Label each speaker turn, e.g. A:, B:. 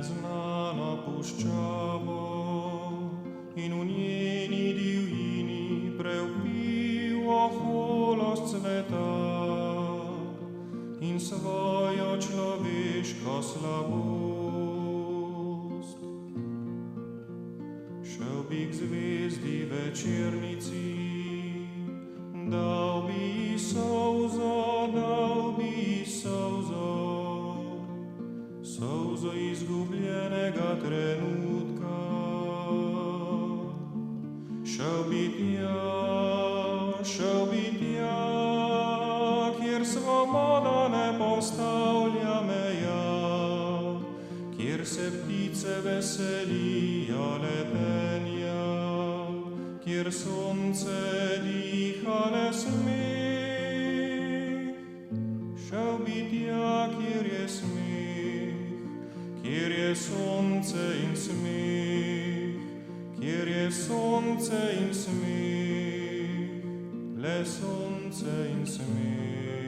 A: neznano puščavo in v njeni divjini prevpil oholost sveta in svojo človeško slabost. Šel bi k zvezdi večernici, dal bi solzo, solzo izgubljenega trenutka. Šel bi tja, kjer svoboda ne postavlja meja, kjer se ptice veselijo letenja, kjer sonce diha le smeh. Šel bi tja, kjer je smeh, kjer je sonce in smeh, kjer je sonce in smeh, le sonce in smeh.